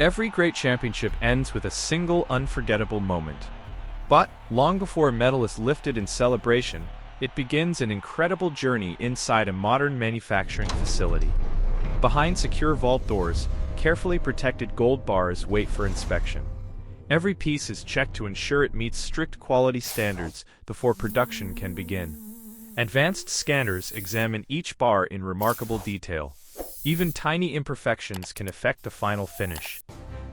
Every great championship ends with a single unforgettable moment. But, long before a medal is lifted in celebration, it begins an incredible journey inside a modern manufacturing facility. Behind secure vault doors, carefully protected gold bars wait for inspection. Every piece is checked to ensure it meets strict quality standards before production can begin. Advanced scanners examine each bar in remarkable detail. Even tiny imperfections can affect the final finish.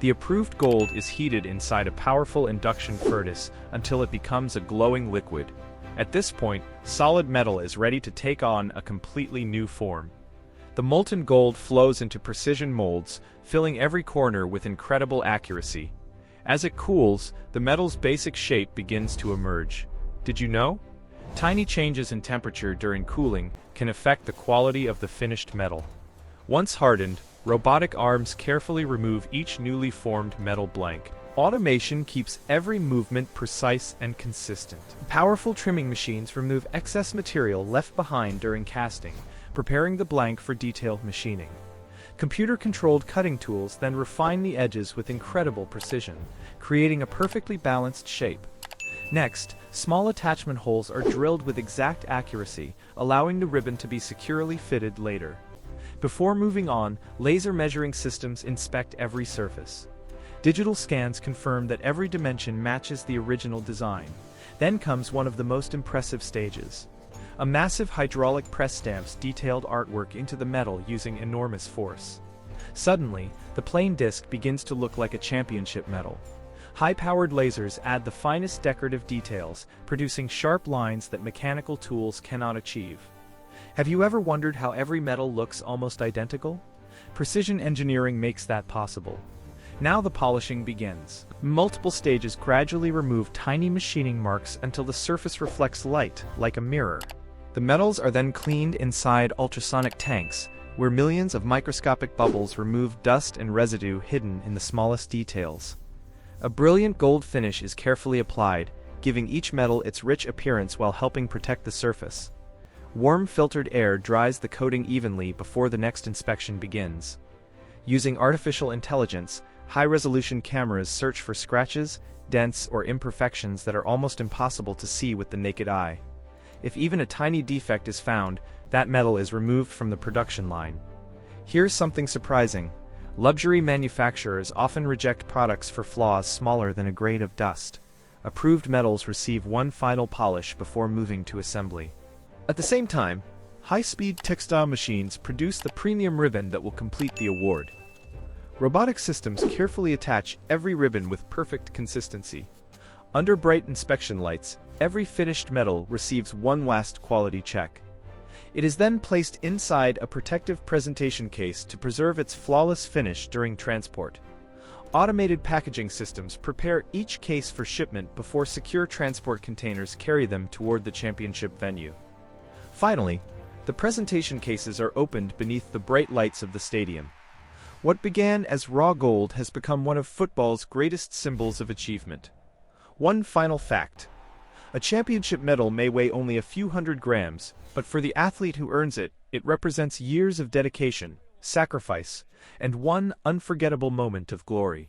The approved gold is heated inside a powerful induction furnace until it becomes a glowing liquid. At this point, solid metal is ready to take on a completely new form. The molten gold flows into precision molds, filling every corner with incredible accuracy. As it cools, the metal's basic shape begins to emerge. Did you know? Tiny changes in temperature during cooling can affect the quality of the finished metal. Once hardened, robotic arms carefully remove each newly formed metal blank. Automation keeps every movement precise and consistent. Powerful trimming machines remove excess material left behind during casting, preparing the blank for detailed machining. Computer-controlled cutting tools then refine the edges with incredible precision, creating a perfectly balanced shape. Next, small attachment holes are drilled with exact accuracy, allowing the ribbon to be securely fitted later. Before moving on, laser measuring systems inspect every surface. Digital scans confirm that every dimension matches the original design. Then comes one of the most impressive stages. A massive hydraulic press stamps detailed artwork into the metal using enormous force. Suddenly, the plain disc begins to look like a championship medal. High-powered lasers add the finest decorative details, producing sharp lines that mechanical tools cannot achieve. Have you ever wondered how every metal looks almost identical? Precision engineering makes that possible. Now the polishing begins. Multiple stages gradually remove tiny machining marks until the surface reflects light, like a mirror. The metals are then cleaned inside ultrasonic tanks, where millions of microscopic bubbles remove dust and residue hidden in the smallest details. A brilliant gold finish is carefully applied, giving each metal its rich appearance while helping protect the surface. Warm filtered air dries the coating evenly before the next inspection begins. Using artificial intelligence, high-resolution cameras search for scratches, dents, or imperfections that are almost impossible to see with the naked eye. If even a tiny defect is found, that metal is removed from the production line. Here's something surprising. Luxury manufacturers often reject products for flaws smaller than a grain of dust. Approved metals receive one final polish before moving to assembly. At the same time, high-speed textile machines produce the premium ribbon that will complete the award. Robotic systems carefully attach every ribbon with perfect consistency. Under bright inspection lights, every finished metal receives one last quality check. It is then placed inside a protective presentation case to preserve its flawless finish during transport. Automated packaging systems prepare each case for shipment before secure transport containers carry them toward the championship venue. Finally, the presentation cases are opened beneath the bright lights of the stadium. What began as raw gold has become one of football's greatest symbols of achievement. One final fact. A championship medal may weigh only a few hundred grams, but for the athlete who earns it, it represents years of dedication, sacrifice, and one unforgettable moment of glory.